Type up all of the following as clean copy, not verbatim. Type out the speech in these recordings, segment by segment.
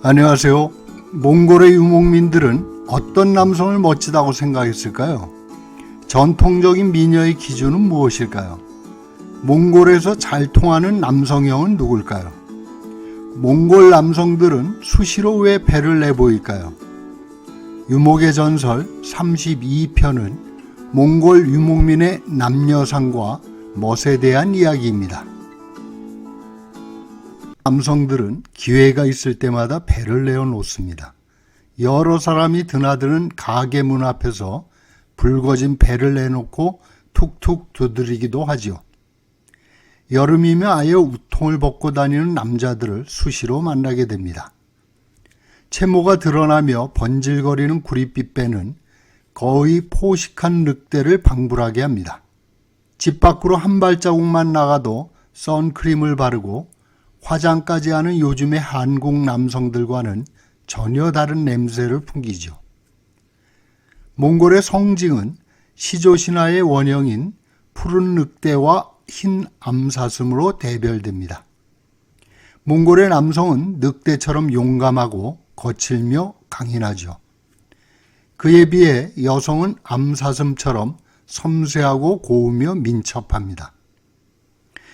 안녕하세요. 몽골의 유목민들은 어떤 남성을 멋지다고 생각했을까요? 전통적인 미녀의 기준은 무엇일까요? 몽골에서 잘 통하는 남성형은 누굴까요? 몽골 남성들은 수시로 왜 배를 내보일까요? 유목의 전설 32편은 몽골 유목민의 남녀상과 멋에 대한 이야기입니다. 남성들은 기회가 있을 때마다 배를 내어놓습니다. 여러 사람이 드나드는 가게 문 앞에서 붉어진 배를 내놓고 툭툭 두드리기도 하지요. 여름이면 아예 우통을 벗고 다니는 남자들을 수시로 만나게 됩니다. 채모가 드러나며 번질거리는 구릿빛 배는 거의 포식한 늑대를 방불하게 합니다. 집 밖으로 한 발자국만 나가도 선크림을 바르고 화장까지 하는 요즘의 한국 남성들과는 전혀 다른 냄새를 풍기죠. 몽골의 성징은 시조신화의 원형인 푸른 늑대와 흰 암사슴으로 대별됩니다. 몽골의 남성은 늑대처럼 용감하고 거칠며 강인하죠. 그에 비해 여성은 암사슴처럼 섬세하고 고우며 민첩합니다.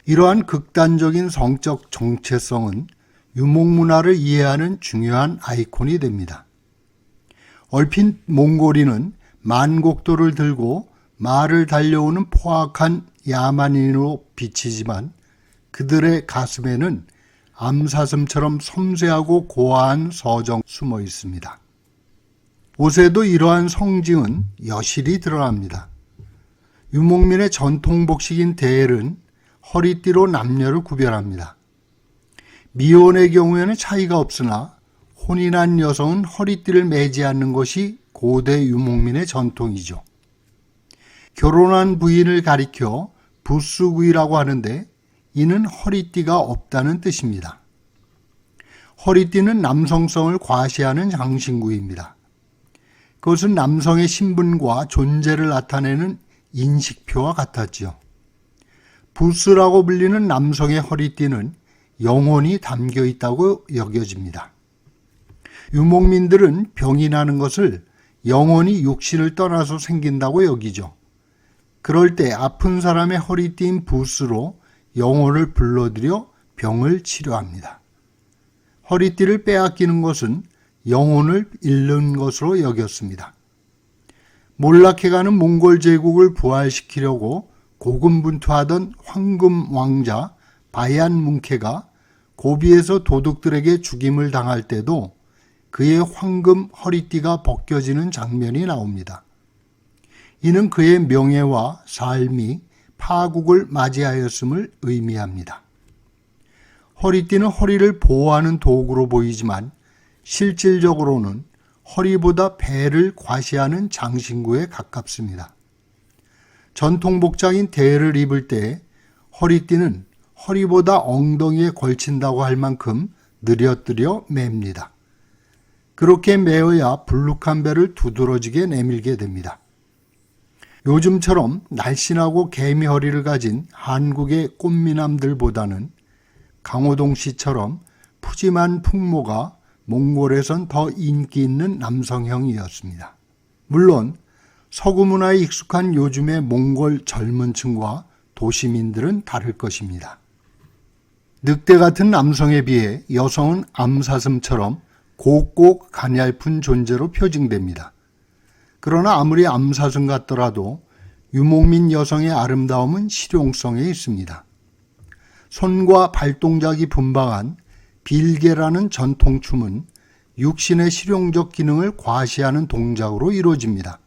이러한 극단적인 성적 정체성은 유목문화를 이해하는 중요한 아이콘이 됩니다. 얼핏 몽골인은 만곡도를 들고 말을 달려오는 포악한 야만인으로 비치지만 그들의 가슴에는 암사슴처럼 섬세하고 고아한 서정 숨어 있습니다. 옷에도 이러한 성징은 여실히 드러납니다. 유목민의 전통 복식인 대엘은 허리띠로 남녀를 구별합니다. 미혼의 경우에는 차이가 없으나 혼이 난 여성은 허리띠를 매지 않는 것이 고대 유목민의 전통이죠. 결혼한 부인을 가리켜 부수구이라고 하는데 이는 허리띠가 없다는 뜻입니다. 허리띠는 남성성을 과시하는 장신구입니다. 그것은 남성의 신분과 존재를 나타내는 인식표와 같았지요. 부스라고 불리는 남성의 허리띠는 영혼이 담겨 있다고 여겨집니다. 유목민들은 병이 나는 것을 영혼이 육신을 떠나서 생긴다고 여기죠. 그럴 때 아픈 사람의 허리띠인 부스로 영혼을 불러들여 병을 치료합니다. 허리띠를 빼앗기는 것은 영혼을 잃는 것으로 여겼습니다. 몰락해가는 몽골 제국을 부활시키려고 고군분투하던 황금 왕자 바얀 뭉케가 고비에서 도둑들에게 죽임을 당할 때도 그의 황금 허리띠가 벗겨지는 장면이 나옵니다. 이는 그의 명예와 삶이 파국을 맞이하였음을 의미합니다. 허리띠는 허리를 보호하는 도구로 보이지만 실질적으로는 허리보다 배를 과시하는 장신구에 가깝습니다. 전통 복장인 대엘을 입을 때 허리띠는 허리보다 엉덩이에 걸친다고 할 만큼 느려뜨려 맵니다. 그렇게 매어야 불룩한 배를 두드러지게 내밀게 됩니다. 요즘처럼 날씬하고 개미 허리를 가진 한국의 꽃미남들보다는 강호동 씨처럼 푸짐한 풍모가 몽골에선 더 인기 있는 남성형이었습니다. 물론 서구 문화에 익숙한 요즘의 몽골 젊은 층과 도시민들은 다를 것입니다. 늑대 같은 남성에 비해 여성은 암사슴처럼 곱고 가냘픈 존재로 표징됩니다. 그러나 아무리 암사슴 같더라도 유목민 여성의 아름다움은 실용성에 있습니다. 손과 발동작이 분방한 빌게라는 전통춤은 육신의 실용적 기능을 과시하는 동작으로 이루어집니다.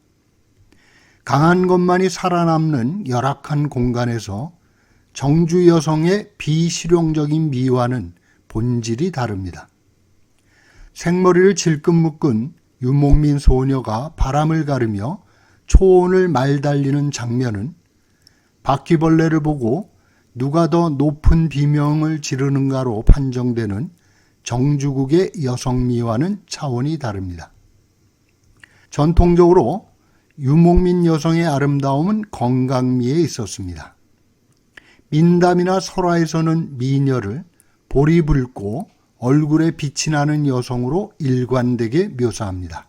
강한 것만이 살아남는 열악한 공간에서 정주 여성의 비실용적인 미화는 본질이 다릅니다. 생머리를 질끈 묶은 유목민 소녀가 바람을 가르며 초원을 말달리는 장면은 바퀴벌레를 보고 누가 더 높은 비명을 지르는가로 판정되는 정주국의 여성미와는 차원이 다릅니다. 전통적으로 유목민 여성의 아름다움은 건강미에 있었습니다. 민담이나 설화에서는 미녀를 볼이 붉고 얼굴에 빛이 나는 여성으로 일관되게 묘사합니다.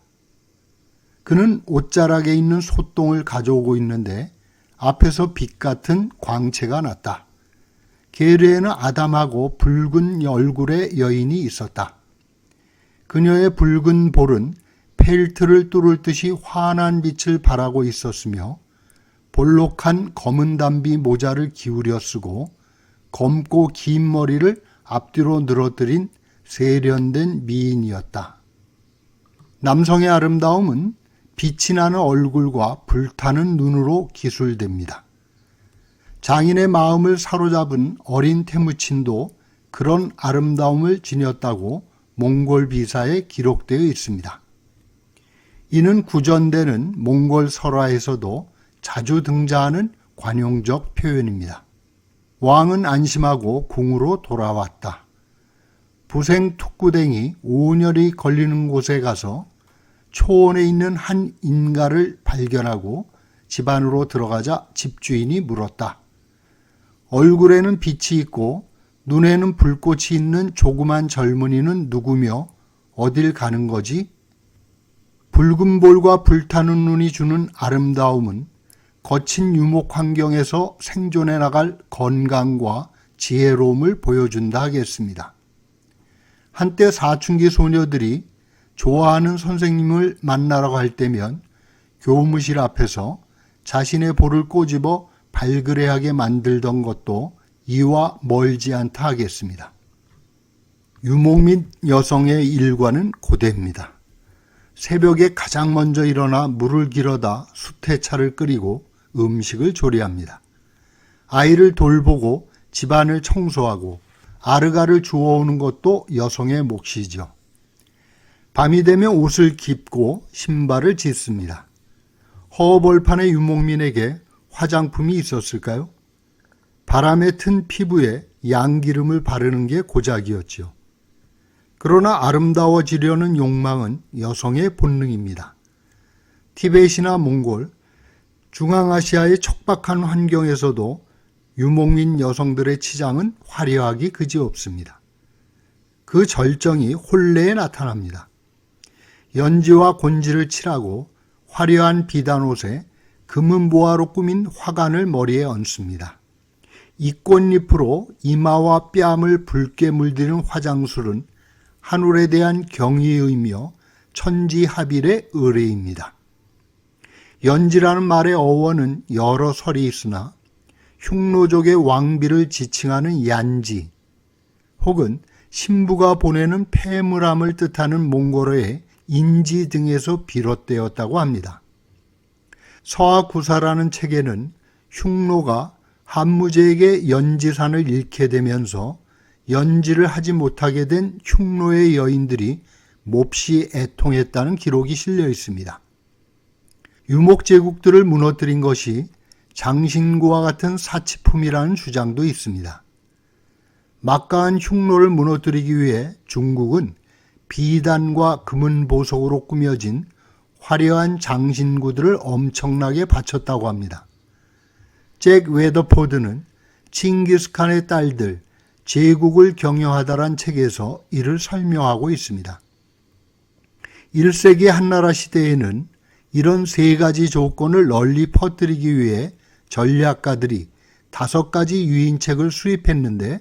그는 옷자락에 있는 솥똥을 가져오고 있는데 앞에서 빛 같은 광채가 났다. 계례에는 아담하고 붉은 얼굴의 여인이 있었다. 그녀의 붉은 볼은 펠트를 뚫을 듯이 환한 빛을 발하고 있었으며 볼록한 검은 담비 모자를 기울여 쓰고 검고 긴 머리를 앞뒤로 늘어뜨린 세련된 미인이었다. 남성의 아름다움은 빛이 나는 얼굴과 불타는 눈으로 기술됩니다. 장인의 마음을 사로잡은 어린 태무친도 그런 아름다움을 지녔다고 몽골 비사에 기록되어 있습니다. 이는 구전되는 몽골 설화에서도 자주 등장하는 관용적 표현입니다. 왕은 안심하고 궁으로 돌아왔다. 부생 툭구댕이 5년이 걸리는 곳에 가서 초원에 있는 한 인가를 발견하고 집 안으로 들어가자 집주인이 물었다. 얼굴에는 빛이 있고 눈에는 불꽃이 있는 조그만 젊은이는 누구며 어딜 가는 거지? 붉은 볼과 불타는 눈이 주는 아름다움은 거친 유목 환경에서 생존해 나갈 건강과 지혜로움을 보여준다 하겠습니다. 한때 사춘기 소녀들이 좋아하는 선생님을 만나러 갈 때면 교무실 앞에서 자신의 볼을 꼬집어 발그레하게 만들던 것도 이와 멀지 않다 하겠습니다. 유목 및 여성의 일과는 고대입니다. 새벽에 가장 먼저 일어나 물을 길어다 수태차를 끓이고 음식을 조리합니다. 아이를 돌보고 집안을 청소하고 아르가를 주워오는 것도 여성의 몫이죠. 밤이 되면 옷을 깁고 신발을 짓습니다. 허벌판의 유목민에게 화장품이 있었을까요? 바람에 튼 피부에 양기름을 바르는 게 고작이었죠. 그러나 아름다워지려는 욕망은 여성의 본능입니다. 티벳이나 몽골, 중앙아시아의 척박한 환경에서도 유목민 여성들의 치장은 화려하기 그지없습니다. 그 절정이 혼례에 나타납니다. 연지와 곤지를 칠하고 화려한 비단옷에 금은 보화로 꾸민 화관을 머리에 얹습니다. 이 꽃잎으로 이마와 뺨을 붉게 물드는 화장술은 하늘에 대한 경의이며 천지합일의 의례입니다. 연지라는 말의 어원은 여러 설이 있으나 흉노족의 왕비를 지칭하는 얀지 혹은 신부가 보내는 폐물함을 뜻하는 몽골어의 인지 등에서 비롯되었다고 합니다. 서하구사라는 책에는 흉노가 한무제에게 연지산을 잃게 되면서 연지를 하지 못하게 된 흉노의 여인들이 몹시 애통했다는 기록이 실려 있습니다. 유목제국들을 무너뜨린 것이 장신구와 같은 사치품이라는 주장도 있습니다. 막강한 흉노를 무너뜨리기 위해 중국은 비단과 금은 보석으로 꾸며진 화려한 장신구들을 엄청나게 바쳤다고 합니다. 잭 웨더포드는 칭기스칸의 딸들 제국을 경영하다란 책에서 이를 설명하고 있습니다. 1세기 한나라 시대에는 이런 세 가지 조건을 널리 퍼뜨리기 위해 전략가들이 5가지 유인책을 수립했는데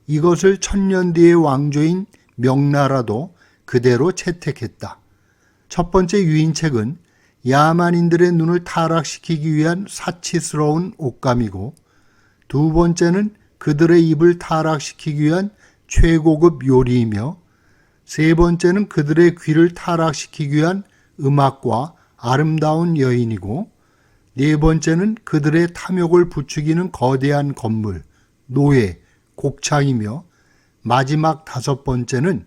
이것을 1000년 뒤의 왕조인 명나라도 그대로 채택했다. 첫 번째 유인책은 야만인들의 눈을 타락시키기 위한 사치스러운 옷감이고 두 번째는 그들의 입을 타락시키기 위한 최고급 요리이며 세 번째는 그들의 귀를 타락시키기 위한 음악과 아름다운 여인이고 네 번째는 그들의 탐욕을 부추기는 거대한 건물, 노예, 곡창이며 마지막 5번째는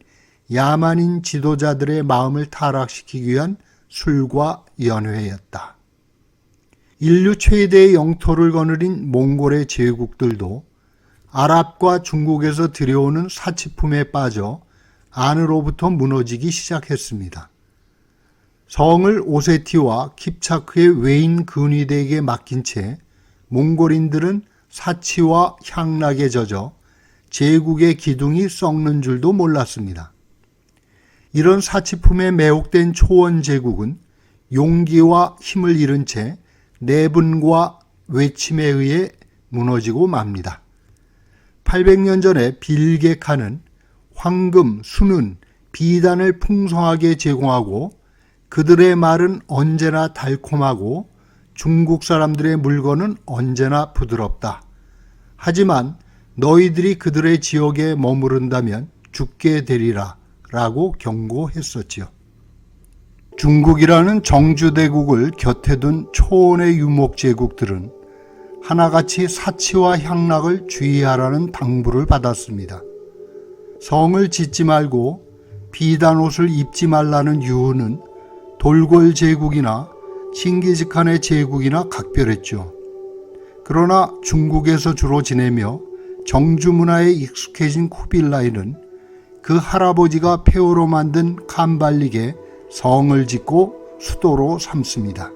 야만인 지도자들의 마음을 타락시키기 위한 술과 연회였다. 인류 최대의 영토를 거느린 몽골의 제국들도 아랍과 중국에서 들여오는 사치품에 빠져 안으로부터 무너지기 시작했습니다. 성을 오세티와 킵차크의 외인 근위대에게 맡긴 채 몽골인들은 사치와 향락에 젖어 제국의 기둥이 썩는 줄도 몰랐습니다. 이런 사치품에 매혹된 초원 제국은 용기와 힘을 잃은 채 내분과 외침에 의해 무너지고 맙니다. 800년 전에 빌게 칸은 황금, 순은, 비단을 풍성하게 제공하고 그들의 말은 언제나 달콤하고 중국 사람들의 물건은 언제나 부드럽다. 하지만 너희들이 그들의 지역에 머무른다면 죽게 되리라 라고 경고했었지요. 중국이라는 정주대국을 곁에 둔 초원의 유목제국들은 하나같이 사치와 향락을 주의하라는 당부를 받았습니다. 성을 짓지 말고 비단 옷을 입지 말라는 유언은 돌궐 제국이나 칭기즈칸의 제국이나 각별했죠. 그러나 중국에서 주로 지내며 정주 문화에 익숙해진 쿠빌라이는 그 할아버지가 폐허로 만든 칸발릭에 성을 짓고 수도로 삼습니다.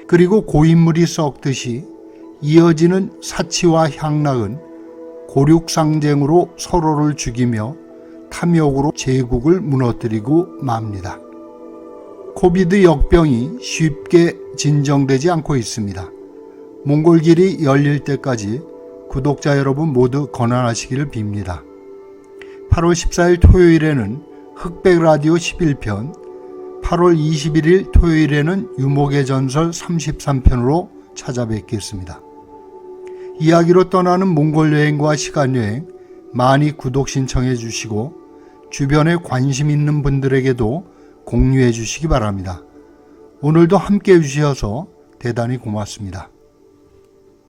그리고 고인물이 썩듯이 이어지는 사치와 향락은 고륙상쟁으로 서로를 죽이며 탐욕으로 제국을 무너뜨리고 맙니다. 코비드 역병이 쉽게 진정되지 않고 있습니다. 몽골길이 열릴 때까지 구독자 여러분 모두 건강하시기를 빕니다. 8월 14일 토요일에는 흑백라디오 11편, 8월 21일 토요일에는 유목의 전설 33편으로 찾아뵙겠습니다. 이야기로 떠나는 몽골 여행과 시간 여행 많이 구독 신청해 주시고 주변에 관심 있는 분들에게도 공유해 주시기 바랍니다. 오늘도 함께 해주셔서 대단히 고맙습니다.